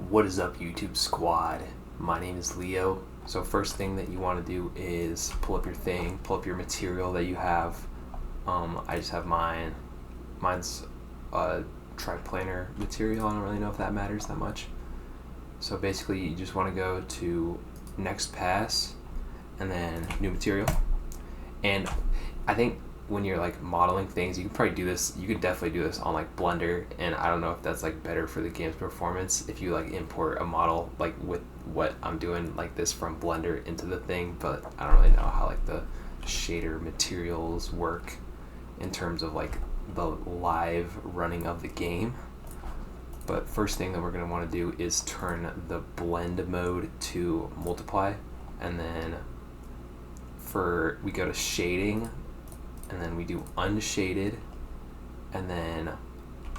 What is up, YouTube squad? My name is Leo. So first thing that you want to do is pull up your thing, pull up your material that you have. I just have mine. Mine's a triplanar material. I don't really know if that matters that much. So basically you just want to go to next pass and then new material. And I think when you're like modeling things, you can probably do this. You could definitely do this on like Blender, and I don't know if that's like better for the game's performance if you like import a model like with what I'm doing like this from Blender into the thing, but I don't really know how like the shader materials work in terms of like the live running of the game. But first thing that we're going to want to do is turn the blend mode to multiply, and then we go to shading, and then we do unshaded, and then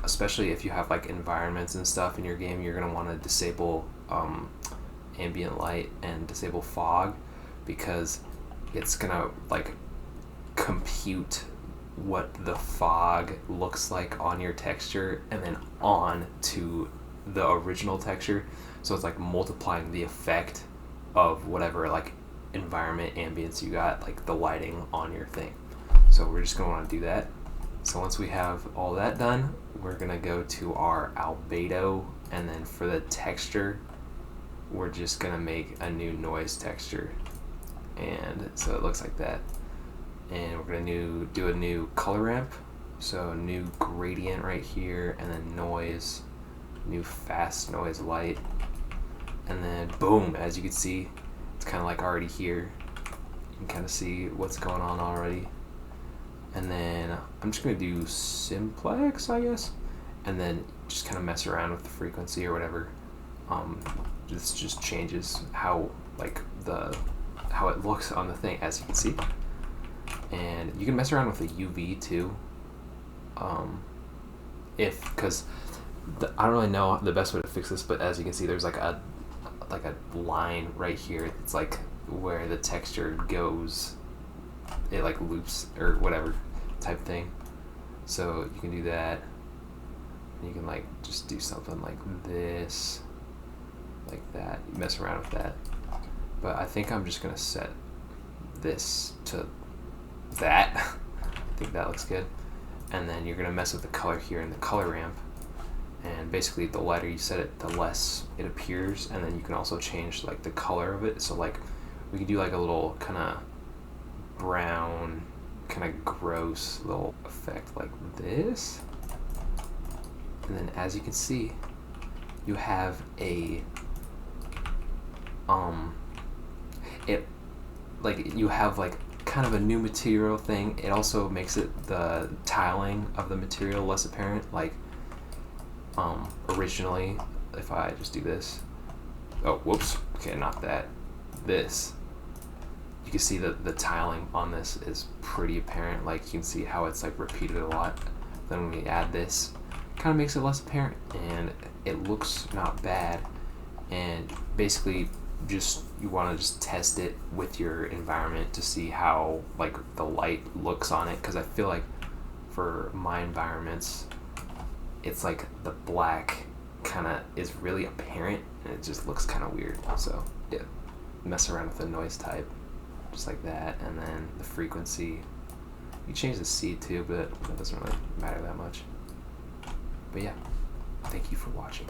especially if you have like environments and stuff in your game, you're going to want to disable ambient light and disable fog, because it's going to like compute what the fog looks like on your texture and then on to the original texture. So it's like multiplying the effect of whatever like environment ambience you got, like the lighting on your thing. So we're just going to want to do that. So once we have all that done, we're going to go to our albedo, and then for the texture, we're just going to make a new noise texture. And so it looks like that. And we're going to do a new color ramp. So new gradient right here, and then noise, new fast noise light. And then boom, as you can see, it's kind of like already here. You can kind of see what's going on already. And then I'm just going to do simplex, I guess, and then just kind of mess around with the frequency or whatever. This just changes how like how it looks on the thing, as you can see. And you can mess around with the UV too, because I don't really know the best way to fix this, but as you can see, there's like a line right here. It's like where the texture goes, it like loops or whatever type thing. So you can do that. You can like just do something like this, like that. You mess around with that. But I think I'm just gonna set this to that. I think that looks good. And then you're gonna mess with the color here in the color ramp. And basically the lighter you set it, the less it appears. And then you can also change like the color of it. So like we could do like a little kind of brown, kind of gross little effect like this. And then as you can see, you have a you have like kind of a new material thing. It also makes it the tiling of the material less apparent. Like originally, if I just do this, oh whoops, okay, not that, this, you can see that the tiling on this is pretty apparent. Like you can see how it's like repeated a lot. Then when we add this, kind of makes it less apparent, and it looks not bad. And basically just you want to just test it with your environment to see how like the light looks on it, because I feel like for my environments it's like the black kind of is really apparent and it just looks kind of weird. So yeah, mess around with the noise type just like that, and then the frequency, you change the C too, but that doesn't really matter that much. But yeah, thank you for watching.